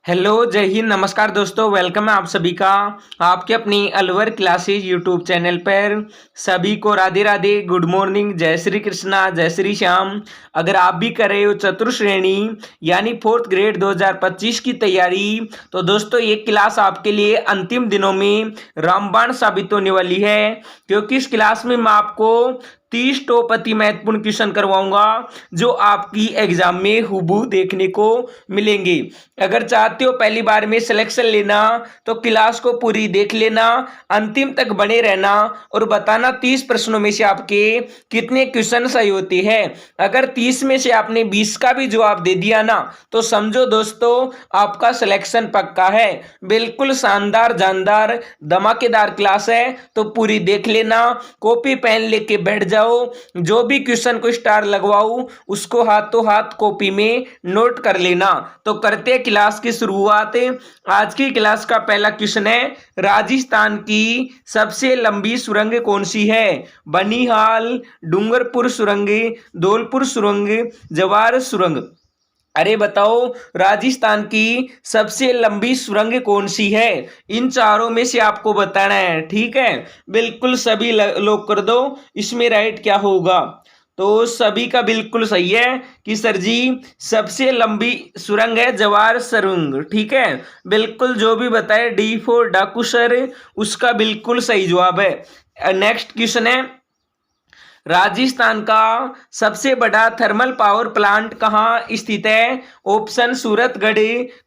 Hello, जय हिंद, नमस्कार दोस्तों। वेलकम है आप सभी का आपके अपनी अलवर क्लासेज यूट्यूब चैनल पर। सभी को राधे राधे, गुड मॉर्निंग, जय श्री कृष्णा, जय श्री श्याम। अगर आप भी कर रहे हो चतुर्श्रेणी यानी फोर्थ ग्रेड 2025 की तैयारी, तो दोस्तों ये क्लास आपके लिए अंतिम दिनों में रामबाण साबित होने वाली है, क्योंकि इस क्लास में मैं आपको 30 टॉप अति महत्वपूर्ण क्वेश्चन करवाऊंगा जो आपकी एग्जाम में हुबहू देखने को मिलेंगे। अगर चाहते हो पहली बार में सिलेक्शन लेना तो क्लास को पूरी देख लेना, अंतिम तक बने रहना और बताना 30 प्रश्नों में से आपके कितने क्वेश्चन सही होते हैं। अगर 30 में से आपने 20 का भी जवाब दे दिया ना, तो समझो दोस्तों आपका सिलेक्शन पक्का है। बिल्कुल शानदार, जानदार, धमाकेदार क्लास है, तो पूरी देख लेना। कॉपी पेन लेके बैठ जाओ, जो भी क्वेश्चन को स्टार लगवाऊं उसको हाथों हाथ कॉपी में नोट कर लेना। तो करते क्लास की शुरुआत। आज की क्लास का पहला क्वेश्चन है, राजस्थान की सबसे लंबी सुरंग कौन सी है? बनिहाल, डूंगरपुर सुरंग, धौलपुर सुरंग, जवार सुरंग। अरे बताओ, राजस्थान की सबसे लंबी सुरंग कौन सी है? इन चारों में से आपको बताना है, ठीक है। बिल्कुल सभी लोग कर दो, इसमें राइट क्या होगा? तो सभी का बिल्कुल सही है कि सर जी सबसे लंबी सुरंग है जवार सुरंग, ठीक है। बिल्कुल जो भी बताए डी फॉर डाकू सर, उसका बिल्कुल सही जवाब है। नेक्स्ट क्वेश्चन है, राजस्थान का सबसे बड़ा थर्मल पावर प्लांट कहाँ स्थित है? ऑप्शन सूरतगढ़,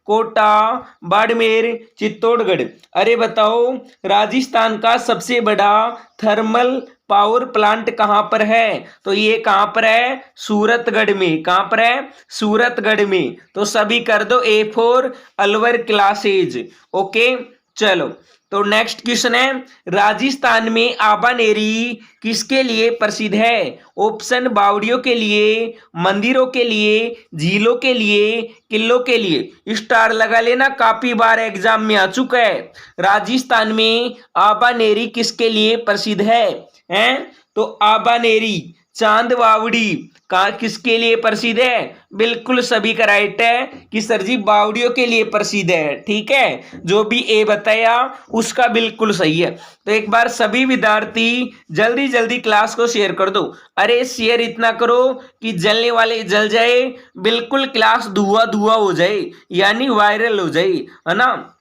कोटा, बाड़मेर, चित्तौड़गढ़। अरे बताओ, राजस्थान का सबसे बड़ा थर्मल पावर प्लांट कहां पर है? तो ये कहां पर है? सूरतगढ़ में। कहां पर है? सूरतगढ़ में। तो सभी कर दो A for Alwar classes. Okay, चलो। तो नेक्स्ट क्वेश्चन है, राजस्थान में आबानेरी किसके लिए प्रसिद्ध है? ऑप्शन बावड़ियों के लिए, मंदिरों के लिए, झीलों के लिए, किलों के लिए। स्टार लगा लेना, काफी बार एग्जाम में आ चुका है। राजस्थान में आबानेरी किसके लिए प्रसिद्ध है? हैं? तो आबानेरी, चांद बावड़ी का किसके लिए प्रसिद्ध है? बिल्कुल सभी का राइट है कि सर जी बावड़ियों के लिए प्रसिद्ध है, ठीक है। जो भी ए बताया उसका बिल्कुल सही है। तो एक बार सभी विद्यार्थी जल्दी जल्दी क्लास को शेयर कर दो। अरे शेयर इतना करो कि जलने वाले जल जाए, बिल्कुल क्लास धुआं धुआं हो जाए, यानी वायरल हो जाए, है ना।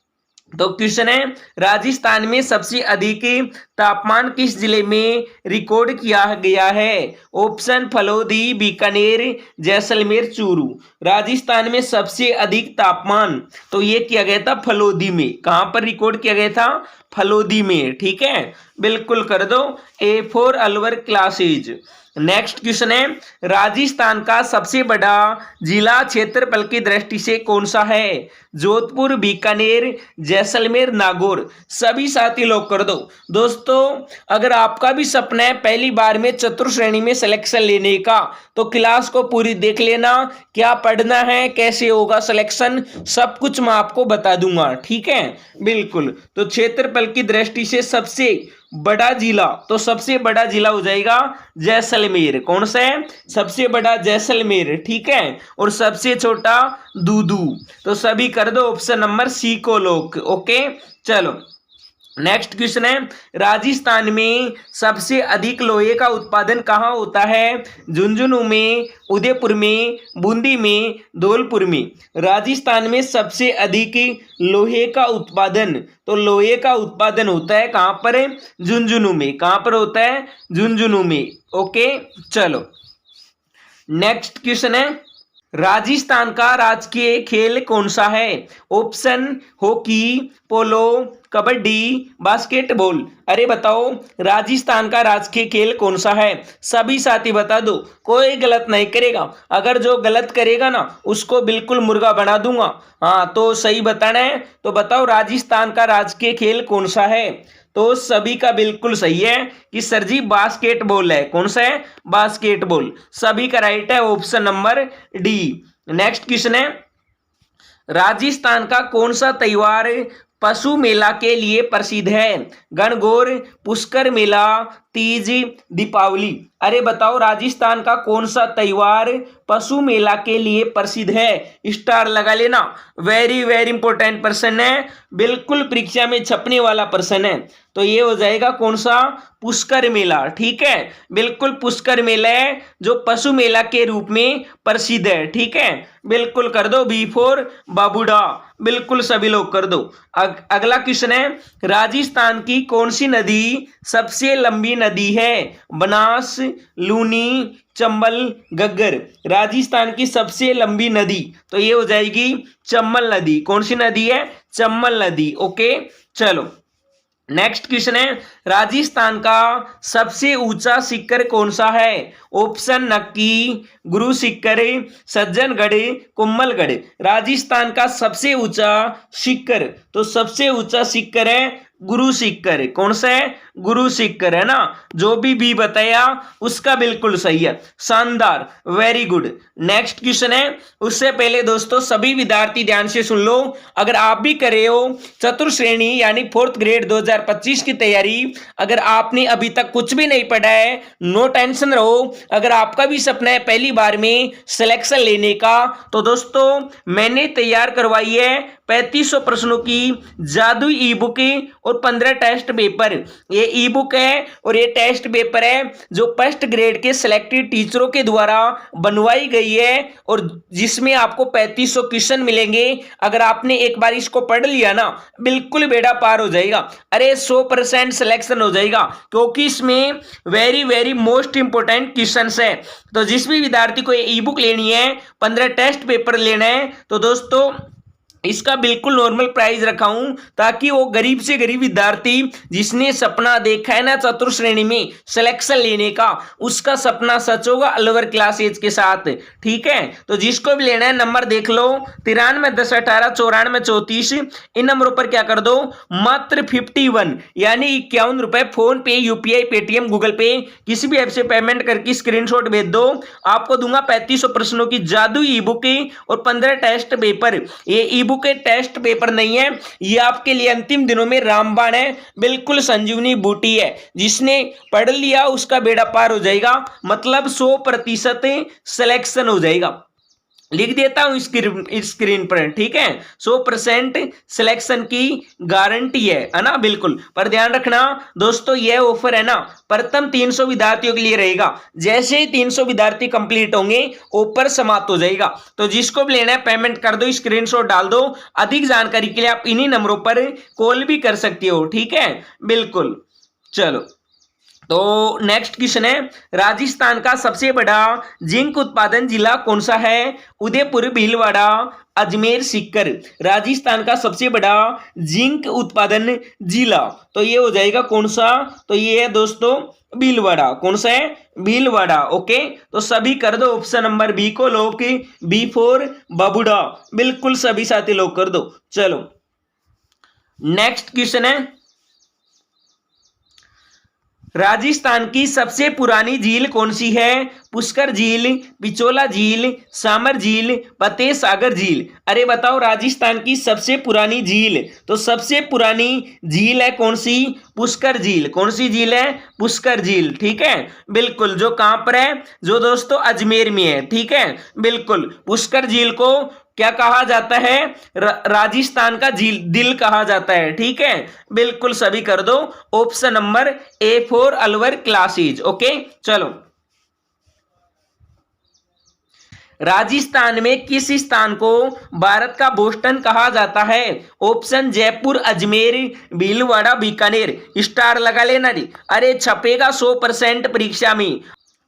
तो क्वेश्चन है, राजस्थान में सबसे अधिक तापमान किस जिले में रिकॉर्ड किया गया है? ऑप्शन फलोदी, बीकानेर, जैसलमेर, चूरू। राजस्थान में सबसे अधिक तापमान तो ये किया गया था फलोदी में। कहां पर रिकॉर्ड किया गया था? फलोदी में, ठीक है। बिल्कुल कर दो A for Alwar classes. Next question है, राजस्थान का सबसे बड़ा जिला क्षेत्रफल की दृष्टि से कौन सा है? जोधपुर, बीकानेर, जैसलमेर, नागौर। सभी साथी लोग कर दो। दोस्तों अगर आपका भी सपना है पहली बार में चतुर्श्रेणी में सिलेक्शन लेने का, तो क्लास को पूरी देख लेना। क्या पढ़ना है, कैसे होगा सिलेक्शन, सब कुछ मैं आपको बता दूंगा, ठीक है। बिल्कुल। तो क्षेत्रफल की दृष्टि से सबसे बड़ा जिला, तो सबसे बड़ा जिला हो जाएगा जैसलमेर। कौन सा है? सबसे बड़ा जैसलमेर, ठीक है। और सबसे छोटा दूदू। तो सभी कर दो ऑप्शन नंबर सी को लोग। ओके, चलो। नेक्स्ट क्वेश्चन है, राजस्थान में सबसे अधिक लोहे का उत्पादन कहाँ होता है? झुंझुनू में, उदयपुर में, बूंदी में, धौलपुर में। राजस्थान में सबसे अधिक लोहे का उत्पादन, तो लोहे का उत्पादन होता है कहाँ पर? झुंझुनू में। कहाँ पर होता है? झुंझुनू में। ओके, चलो। नेक्स्ट क्वेश्चन है, राजस्थान का राजकीय खेल कौन सा है? ऑप्शन हॉकी, पोलो, कबड्डी, बास्केटबॉल। अरे बताओ, राजस्थान का राजकीय खेल कौन सा है? सभी साथी बता दो, कोई गलत नहीं करेगा। अगर जो गलत करेगा ना उसको बिल्कुल मुर्गा बना दूंगा। हाँ, तो सही बताना है। तो बताओ राजस्थान का राजकीय खेल कौन सा है? तो सभी का बिल्कुल सही है कि सर जी बास्केटबॉल है। कौन सा है? बास्केटबॉल। सभी का राइट है option number D. Next question है, राजस्थान का कौन सा त्योहार पशु मेला के लिए प्रसिद्ध है? गणगौर, पुष्कर मेला, तीज, दीपावली। अरे बताओ राजस्थान का कौन सा त्योहार पशु मेला के लिए प्रसिद्ध है? स्टार लगा लेना, वेरी वेरी इंपॉर्टेंट प्रश्न है, बिल्कुल परीक्षा में छपने वाला प्रश्न है। तो ये हो जाएगा कौन सा? पुष्कर मेला। ठीक है, बिल्कुल पुष्कर मेला है जो पशु मेला के रूप में प्रसिद्ध है। ठीक है, बिल्कुल कर दो बी फॉर बाबूडा, बिल्कुल सभी लोग कर दो। अगला क्वेश्चन है, राजस्थान की कौन सी नदी सबसे लंबी नदी है? बनास, लूनी, चंबल, घग्गर। राजस्थान की सबसे लंबी नदी तो ये हो जाएगी चंबल नदी। कौन सी नदी है? चंबल नदी। ओके, चलो नेक्स्ट क्वेश्चन है, राजस्थान का सबसे ऊंचा शिखर कौन सा है? ऑप्शन नक्की, गुरु शिखर, सज्जनगढ़, कुम्भलगढ़। राजस्थान का सबसे ऊंचा शिखर तो सबसे ऊंचा शिखर है गुरु शिखर। कौन सा है? गुरु शिखर है ना, जो भी बताया उसका बिल्कुल सही है, शानदार, वेरी गुड। नेक्स्ट क्वेश्चन है, उससे पहले दोस्तों सभी विद्यार्थी ध्यान से सुन लो, अगर आप भी कर रहे हो चतुर्थ श्रेणी यानी 4th ग्रेड 2025 की तैयारी, अगर आपने अभी तक कुछ भी नहीं पढ़ा है, नो टेंशन रहो। अगर आपका भी सपना है पहली बार में सिलेक्शन लेने का, तो दोस्तों मैंने तैयार करवाई है 3500 प्रश्नों की जादुई ई बुक और 15 टेस्ट पेपर। ये ई बुक है और ये टेस्ट पेपर है जो फर्स्ट ग्रेड के सिलेक्टेड टीचरों के द्वारा बनवाई गई है और जिसमें आपको 3500 क्वेश्चन मिलेंगे। अगर आपने एक बार इसको पढ़ लिया ना, बिल्कुल बेड़ा पार हो जाएगा। अरे 100% सिलेक्शन हो जाएगा, क्योंकि इसमें very very most important question है। तो जिस भी विद्यार्थी को ये ई बुक लेनी है, 15 टेस्ट पेपर लेना है, तो दोस्तों इसका बिल्कुल नॉर्मल प्राइस रखा हूं ताकि वो गरीब से गरीब विद्यार्थी जिसने सपना देखा है ना चतुर्थ श्रेणी में सिलेक्शन लेने का, उसका सपना सच होगा लोअर क्लासेज के साथ। ठीक है, तो जिसको भी लेना है नंबर देख लो, 93 10 18 94 34। इन नंबरों पर क्या कर दो, मात्र 51 यानी 51 रुपए फोन पे, यूपीआई, पेटीएम, गूगल पे किसी भी ऐप से पेमेंट करके स्क्रीनशॉट भेज दो। आपको दूंगा 3500 प्रश्नों की जादुई ई बुक और 15 टेस्ट पेपर। ये ई बुक के टेस्ट पेपर नहीं है, ये आपके लिए अंतिम दिनों में रामबाण है, बिल्कुल संजीवनी बूटी है। जिसने पढ़ लिया उसका बेड़ा पार हो जाएगा, मतलब 100% सिलेक्शन हो जाएगा। लिख देता हूं स्क्रीन पर। ठीक है, 100% सिलेक्शन की गारंटी है ना, बिल्कुल। पर ध्यान रखना दोस्तों, यह ऑफर है ना प्रथम 300 विद्यार्थियों के लिए रहेगा। जैसे ही 300 विद्यार्थी कंप्लीट होंगे ऑफर समाप्त हो जाएगा। तो जिसको भी लेना है पेमेंट कर दो, स्क्रीनशॉट डाल दो। अधिक जानकारी के लिए आप इन्हीं नंबरों पर कॉल भी कर सकते हो। ठीक है, बिल्कुल। चलो तो नेक्स्ट क्वेश्चन है, राजस्थान का सबसे बड़ा जिंक उत्पादन जिला कौन सा है? उदयपुर, भीलवाड़ा, अजमेर, सीकर। राजस्थान का सबसे बड़ा जिंक उत्पादन जिला तो ये हो जाएगा कौन सा? तो ये है दोस्तों भीलवाड़ा। कौन सा है? भीलवाड़ा। ओके, तो सभी कर दो ऑप्शन नंबर बी को लोग, बी फॉर बाबूडा, बिल्कुल सभी साथी लोग कर दो। चलो नेक्स्ट क्वेश्चन है, राजस्थान की सबसे पुरानी झील कौन सी है? पुष्कर झील, पिचोला झील, सामर झील, फतेह सागर झील। अरे बताओ राजस्थान की सबसे पुरानी झील तो सबसे पुरानी झील है कौन सी? पुष्कर झील। कौन सी झील है? पुष्कर झील। ठीक है, बिल्कुल, जो कहां पर है? जो दोस्तों अजमेर में है। ठीक है, बिल्कुल। पुष्कर झील को क्या कहा जाता है? राजस्थान का झील दिल कहा जाता है। ठीक है, बिल्कुल सभी कर दो option number A for Alwar classes. Okay, चलो राजस्थान में किस स्थान को भारत का बोस्टन कहा जाता है? ऑप्शन जयपुर, अजमेर, भीलवाड़ा, बीकानेर। स्टार लगा लेना जी, अरे छपेगा 100% परीक्षा में।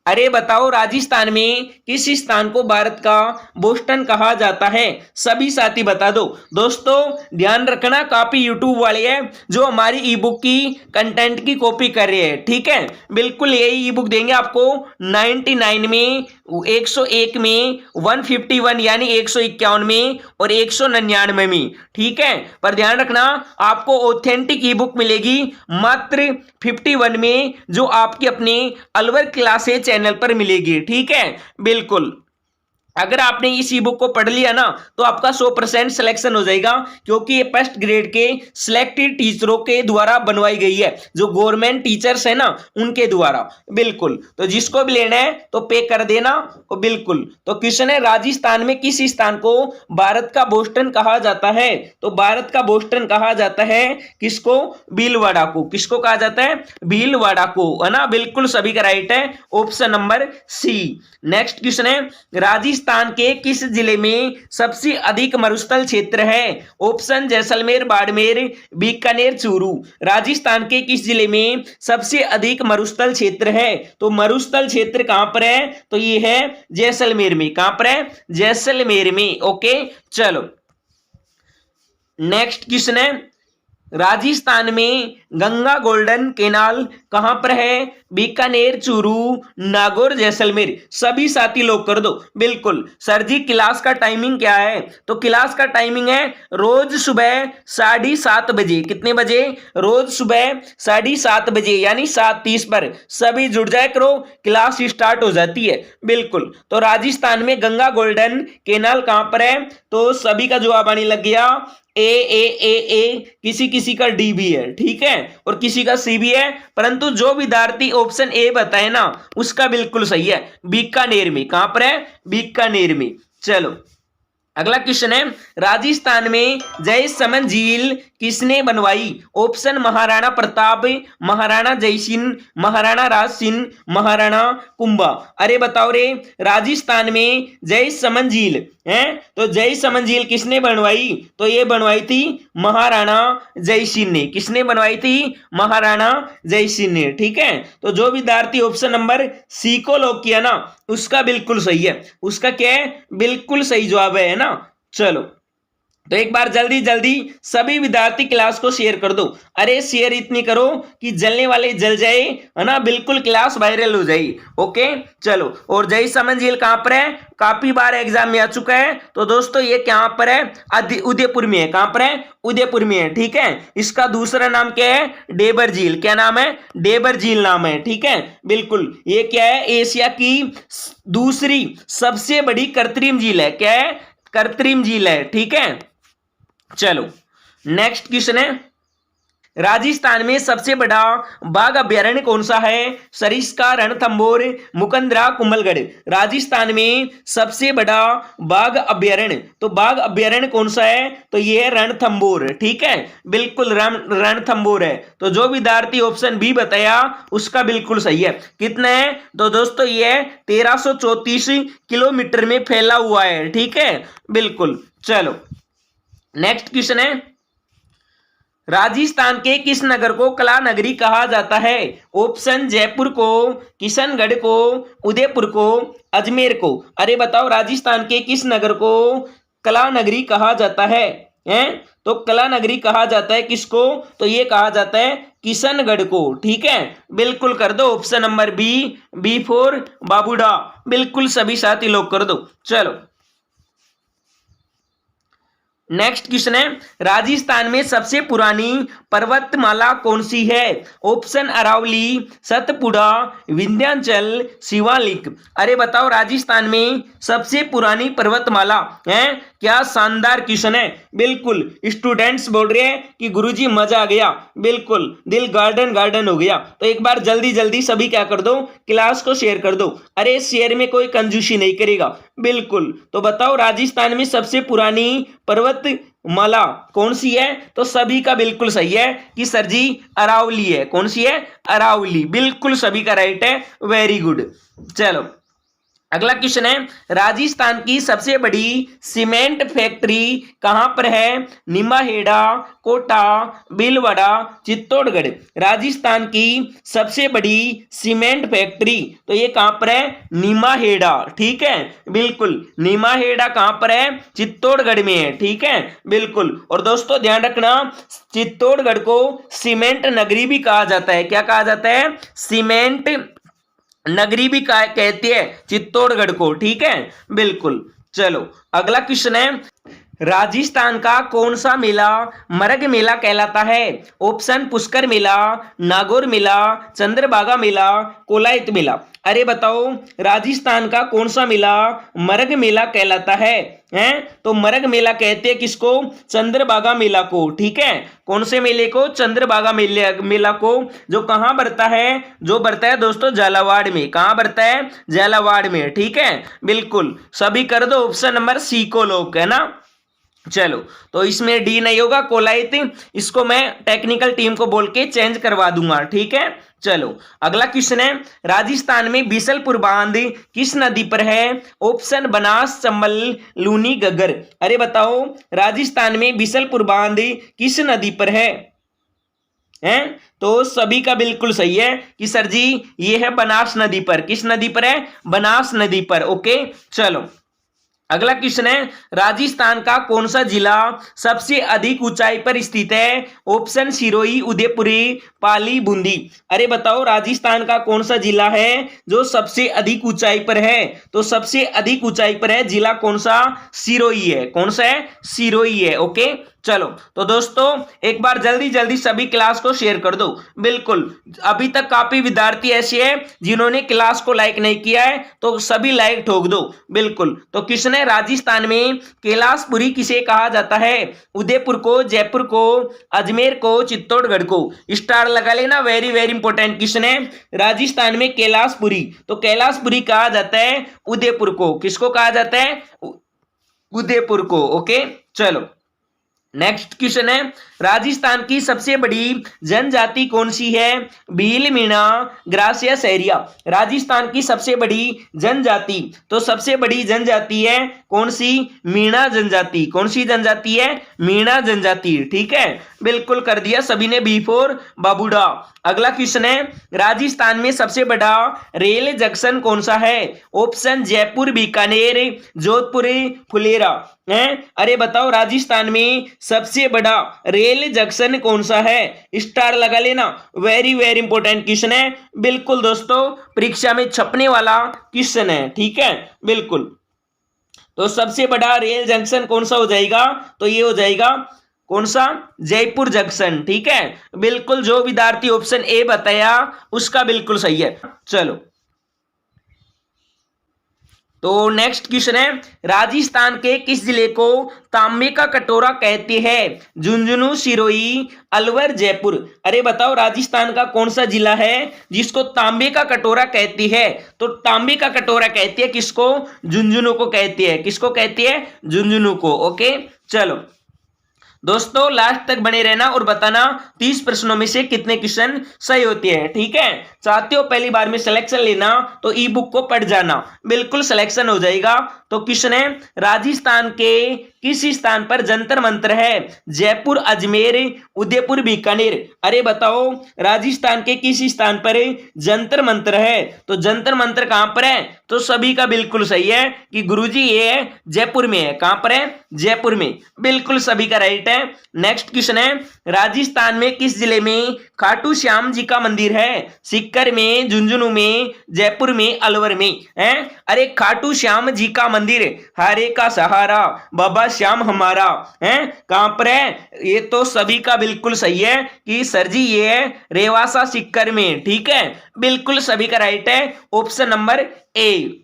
अरे बताओ राजस्थान में किस स्थान को भारत का बोस्टन कहा जाता है? सभी साथी बता दो। दोस्तों ध्यान रखना, काफी यूट्यूब वाले हैं जो हमारी ई बुक की कंटेंट की कॉपी कर रहे हैं। ठीक है, बिल्कुल यही ई बुक देंगे आपको 99 में, 101 में, 151 यानी 151 में और 199 में। ठीक है, पर ध्यान रखना आपको ऑथेंटिक ई बुक मिलेगी मात्र 51 में, जो आपकी अपने अलवर क्लासेज चैनल पर मिलेगी। ठीक है, बिल्कुल। अगर आपने इस ई बुक को पढ़ लिया ना तो आपका 100% सिलेक्शन हो जाएगा, क्योंकि ये फर्स्ट ग्रेड के सिलेक्टेड टीचरों के द्वारा बनवाई गई है, जो गवर्नमेंट टीचर्स है ना उनके द्वारा। बिल्कुल, तो जिसको भी लेना है तो पे कर देना। और बिल्कुल, तो क्वेश्चन है राजस्थान में किस स्थान को भारत का बोस्टन कहा जाता है? तो भारत का बोस्टन कहा जाता है किसको? भीलवाड़ा को। किसको कहा जाता है? भीलवाड़ा को, है ना। बिल्कुल सभी का राइट है option number C. Next question है राजस्थान के किस जिले में सबसे अधिक मरुस्थल क्षेत्र है? ऑप्शन जैसलमेर, बाड़मेर, बीकानेर, चूरू। राजस्थान के किस जिले में सबसे अधिक मरुस्थल क्षेत्र है? तो मरुस्थल क्षेत्र कहां पर है? तो ये है जैसलमेर में। कहां पर है? जैसलमेर में। ओके, चलो नेक्स्ट क्वेश्चन है राजस्थान में गंगा गोल्डन कैनाल कहां पर है? बीकानेर, चूरू, नागौर, जैसलमेर। सभी साथी लोग कर दो। बिल्कुल सर जी, क्लास का टाइमिंग क्या है? तो क्लास का टाइमिंग है रोज सुबह 7:30 बजे। कितने बजे? रोज सुबह 7:30 बजे, यानी 7:30 पर सभी जुड़ जाए करो, क्लास स्टार्ट हो जाती है। बिल्कुल, तो राजस्थान में गंगा गोल्डन कैनाल कहां पर है? तो सभी का जवाब आने लग गया ए, किसी किसी का डी भी है, ठीक है, और किसी का सी भी है, परंतु जो विद्यार्थी ऑप्शन ए बताए ना उसका बिल्कुल सही है, बीकानेर में। कहां पर है? बीकानेर में। चलो अगला क्वेश्चन है राजस्थान में जय समन झील किसने बनवाई? ऑप्शन महाराणा प्रताप, महाराणा जयसिंह, महाराणा राज सिंह, महाराणा कुंभा। अरे बताओ रे, राजस्थान में जय समन झील है, तो जय समन झील किसने बनवाई? तो ये बनवाई थी महाराणा जयसिंह ने। किसने बनवाई थी? महाराणा जयसिंह ने, ठीक है। तो जो विद्यार्थी ऑप्शन नंबर सी को लॉक किया ना उसका बिल्कुल सही है। उसका क्या है? बिल्कुल सही जवाब है ना। चलो तो एक बार जल्दी जल्दी सभी विद्यार्थी क्लास को शेयर कर दो। अरे शेयर इतनी करो कि जलने वाले जल जाए, है ना। बिल्कुल क्लास वायरल हो जाए। ओके, चलो। और जय समन झील कहां पर है? काफी बार एग्जाम में आ चुका है। तो दोस्तों ये कहां पर है? उदयपुर में है। कहां पर है? उदयपुर में है, ठीक है। इसका दूसरा नाम क्या है? डेबर झील। क्या नाम है? डेबर झील नाम है, ठीक है। बिल्कुल, ये क्या है? एशिया की दूसरी सबसे बड़ी कृत्रिम झील है। क्या है? कृत्रिम झील है, ठीक है। चलो नेक्स्ट क्वेश्चन है राजस्थान में सबसे बड़ा बाघ अभ्यारण्य कौन सा है? सरिस्का, रणथंभौर, मुकंदरा, कुंभलगढ़। राजस्थान में सबसे बड़ा बाघ अभ्यारण्य, तो बाघ अभ्यारण्य कौन सा है? तो ये है रणथंभौर, ठीक है। बिल्कुल रणथंभौर है। तो जो विद्यार्थी ऑप्शन बी बताया उसका बिल्कुल सही है। कितना है? तो दोस्तों ये 1334 किलोमीटर में फैला हुआ है, ठीक है। बिल्कुल, चलो नेक्स्ट क्वेश्चन है राजस्थान के किस नगर को कला नगरी कहा जाता है? ऑप्शन जयपुर को, किशनगढ़ को, उदयपुर को, अजमेर को। अरे बताओ राजस्थान के किस नगर को कला नगरी कहा जाता है? हैं? तो कला नगरी कहा जाता है किसको? तो ये कहा जाता है किशनगढ़ को, ठीक है। बिल्कुल कर दो ऑप्शन नंबर बी फॉर बाबूडा। बिल्कुल सभी साथी लोग कर दो। चलो नेक्स्ट क्वेश्चन है राजस्थान में सबसे पुरानी पर्वतमाला कौन सी है? ऑप्शन अरावली, सतपुड़ा, विंध्याचल, शिवालिक। अरे बताओ राजस्थान में सबसे पुरानी पर्वतमाला है? क्या शानदार क्वेश्चन है। बिल्कुल स्टूडेंट्स बोल रहे हैं कि गुरुजी मजा आ गया, बिल्कुल दिल गार्डन गार्डन हो गया। तो एक बार जल्दी जल्दी सभी क्या कर दो? क्लास को शेयर कर दो। अरे शेयर में कोई कंजूसी नहीं करेगा। बिल्कुल, तो बताओ राजस्थान में सबसे पुरानी पर्वतमाला कौन सी है? तो सभी का बिल्कुल सही है कि सर जी अरावली है। कौन सी है? अरावली। बिल्कुल सभी का राइट है, वेरी गुड। चलो अगला क्वेश्चन है राजस्थान की सबसे बड़ी सीमेंट फैक्ट्री कहां पर है? निमाहेड़ा, कोटा, भीलवाड़ा, चित्तौड़गढ़। राजस्थान की सबसे बड़ी सीमेंट फैक्ट्री, तो ये कहां पर है? निमाहेड़ा, ठीक है। बिल्कुल, निमाहेड़ा कहां पर है? चित्तौड़गढ़ में है, ठीक है। बिल्कुल, और दोस्तों ध्यान रखना चित्तौड़गढ़ को सीमेंट नगरी भी कहा जाता है। क्या कहा जाता है? सीमेंट नगरी भी कहती है चित्तौड़गढ़ को, ठीक है। बिल्कुल, चलो अगला क्वेश्चन है राजस्थान का कौन सा मेला मरग मेला कहलाता है? ऑप्शन पुष्कर मेला, नागौर मेला, चंद्रभागा मेला, कोलायत मेला। अरे बताओ, राजस्थान का कौन सा मेला मरग मेला कहलाता है? हैं? तो मरग मेला कहते हैं किसको? चंद्रभागा मेला को। ठीक है, कौन से मेले को? चंद्रभागा मेला को, जो कहां बढ़ता है? जो बढ़ता है दोस्तों झालावाड़ में। कहां बढ़ता है? झालावाड़ में। ठीक है, बिल्कुल सभी कर दो ऑप्शन नंबर सी को लोग, है ना। चलो, तो इसमें डी नहीं होगा, कोलायत। इसको मैं टेक्निकल टीम को बोल के चेंज करवा दूंगा। ठीक है, चलो अगला क्वेश्चन है, राजस्थान में बीसलपुर बांध किस नदी पर है? ऑप्शन बनास, चंबल, लूनी, घग्गर। अरे बताओ, राजस्थान में बीसलपुर बांध किस नदी पर है? हैं? तो सभी का बिल्कुल सही है कि सर जी ये है बनास नदी पर। किस नदी पर है? बनास नदी पर। ओके, चलो अगला क्वेश्चन है, राजस्थान का कौन सा जिला सबसे अधिक ऊंचाई पर स्थित है? ऑप्शन सिरोही, उदयपुरी, पाली, बूंदी। अरे बताओ, राजस्थान का कौन सा जिला है जो सबसे अधिक ऊंचाई पर है? तो सबसे अधिक ऊंचाई पर है जिला कौन सा? सिरोही है। कौन सा है? सिरोही है। ओके, चलो तो दोस्तों एक बार जल्दी जल्दी सभी क्लास को शेयर कर दो। बिल्कुल, अभी तक काफी विद्यार्थी ऐसे हैं जिन्होंने क्लास को लाइक नहीं किया है, तो सभी लाइक ठोक दो। बिल्कुल, तो क्वेश्चन है, राजस्थान में कैलाशपुरी किसे कहा जाता है? उदयपुर को, जयपुर को, अजमेर को, चित्तौड़गढ़ को। स्टार लगा लेना, वेरी वेरी इंपॉर्टेंट क्वेश्चन है। राजस्थान में कैलाशपुरी, तो कैलाशपुरी कहा जाता है उदयपुर को। किसको कहा जाता है? उदयपुर को। ओके, चलो नेक्स्ट क्वेश्चन है, राजस्थान की सबसे बड़ी जनजाति कौन सी है? भील, मीणा, ग्रासिया, सहरिया। राजस्थान की सबसे बड़ी जनजाति, तो सबसे बड़ी जनजाति है कौन सी? मीणा जनजाति। कौन सी जनजाति है? मीणा जनजाति। ठीक है, बिल्कुल कर दिया सभी ने, बी फॉर बाबूडा। अगला क्वेश्चन है, राजस्थान में सबसे बड़ा रेल जंक्शन कौन सा है? ऑप्शन जयपुर, बीकानेर, जोधपुर, फुलेरा। अरे बताओ, राजस्थान में सबसे बड़ा रेल जंक्शन कौन सा है? स्टार लगा लेना, वेरी वेरी इंपॉर्टेंट क्वेश्चन है। बिल्कुल दोस्तों, परीक्षा में छपने वाला क्वेश्चन है। ठीक है, बिल्कुल, तो सबसे बड़ा रेल जंक्शन कौन सा हो जाएगा? तो ये हो जाएगा कौन सा? जयपुर जंक्शन। ठीक है, बिल्कुल, जो विद्यार्थी ऑप्शन ए बताया उसका बिल्कुल सही है। चलो, तो नेक्स्ट क्वेश्चन है, राजस्थान के किस जिले को तांबे का कटोरा कहते हैं? झुंझुनू, सिरोही, अलवर, जयपुर। अरे बताओ, राजस्थान का कौन सा जिला है जिसको तांबे का कटोरा कहती है? तो तांबे का कटोरा कहती है किसको? झुंझुनू को कहती है। किसको कहती है? झुंझुनू को। ओके, चलो दोस्तों लास्ट तक बने रहना और बताना 30 प्रश्नों में से कितने क्वेश्चन सही होते हैं। ठीक है, चाहते हो पहली बार में सिलेक्शन लेना तो ई बुक को पढ़ जाना, बिल्कुल सिलेक्शन हो जाएगा। तो क्वेश्चन है, राजस्थान के किस स्थान पर जंतर मंतर है? जयपुर, अजमेर, उदयपुर, बीकानेर। अरे बताओ, राजस्थान के किस स्थान पर जंतर मंतर है? तो जंतर मंतर कहां पर है? तो सभी का बिल्कुल सही है कि गुरुजी ये है जयपुर में है। कहां पर है? जयपुर में। बिल्कुल सभी का राइट है। नेक्स्ट क्वेश्चन है, राजस्थान में किस जिले में खाटू श्याम जी का मंदिर है? सीकर में, झुंझुनू में, जयपुर में, अलवर में। अरे खाटू श्याम जी का मंदिर, हरे का सहारा, बाबा श्याम हमारा, है कहां पर है? ये तो सभी का बिल्कुल सही है कि सर जी ये है रेवासा, सीकर में। ठीक है, बिल्कुल सभी का राइट है ऑप्शन नंबर ए।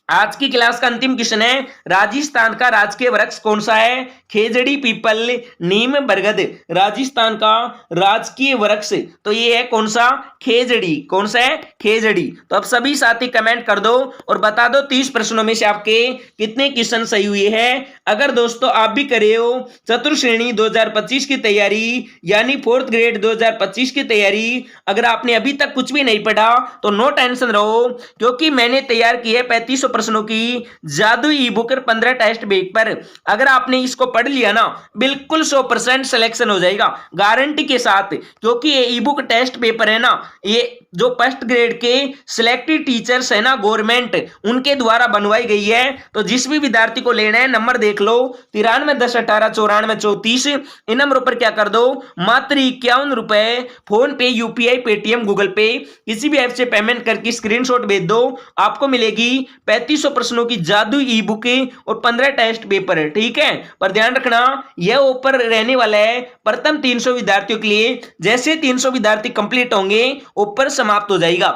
आज की क्लास का अंतिम क्वेश्चन है, राजस्थान का राजकीय वृक्ष कौन सा है? खेजड़ी, पीपल, नीम, बरगद। राजस्थान का राजकीय वृक्ष तो ये है कौन सा? खेजड़ी। कौन सा है? खेजड़ी। तो अब सभी साथी कमेंट कर दो और बता दो 30 प्रश्नों में से आपके कितने क्वेश्चन सही हुए हैं। अगर दोस्तों आप भी करे हो चतुर्थ श्रेणी 2025 की तैयारी, यानी 4th ग्रेड 2025 की तैयारी, अगर आपने अभी तक कुछ भी नहीं पढ़ा तो नो टेंशन रहो, क्योंकि मैंने तैयार की है 3500 प्रश्नों की जादू ई बुक 15 टेस्ट बेग पर। अगर आपने इसको पढ़ लिया ना, बिल्कुल 100% सिलेक्शन हो जाएगा गारंटी के साथ, क्योंकि ये ई बुक टेस्ट पेपर है ना, ये जो फर्स्ट ग्रेड के सिलेक्टेड टीचर्स है ना गवर्नमेंट उनके द्वारा बनवाई गई है। तो जिस भी विद्यार्थी को लेना है नंबर देख लो 9310189434। इन नंबरों पर क्या कर दो मात्र 51 रुपए फोन पे यूपीआई पेटीएम गूगल पे किसी भी ऐप से पेमेंट करके स्क्रीनशॉट भेज दो। आपको मिलेगी 3500 प्रश्नों की जादू ई बुक और 15 टेस्ट पेपर। ठीक है, पर ध्यान रखना यह ऑफर रहने वाला है प्रथम 300 विद्यार्थियों के लिए। जैसे 300 विद्यार्थी कंप्लीट होंगे ऑफर समाप्त हो जाएगा।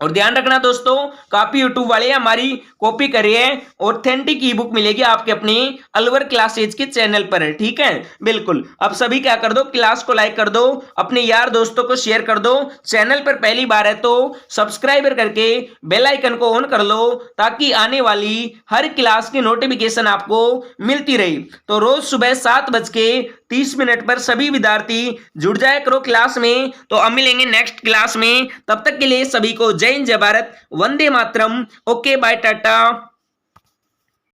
और ध्यान रखना दोस्तों काफी यूट्यूब वाले हमारी कॉपी करिए, ऑथेंटिक ई बुक मिलेगी आपके अपनी अलवर क्लासेज के चैनल पर। ठीक है, बिल्कुल। अब सभी क्या कर दो क्लास को लाइक कर दो, अपने यार दोस्तों को शेयर कर दो, चैनल पर पहली बार है तो सब्सक्राइबर करके बेल आइकन को ऑन कर लो ताकि आने वाली हर क्लास की नोटिफिकेशन आपको मिलती रही। तो रोज सुबह 7:30 पर सभी विद्यार्थी जुड़ जाया करो क्लास में। तो अब मिलेंगे नेक्स्ट क्लास में, तब तक के लिए सभी को जय हिंद जय भारत वंदे मातरम। Okay bye Tata.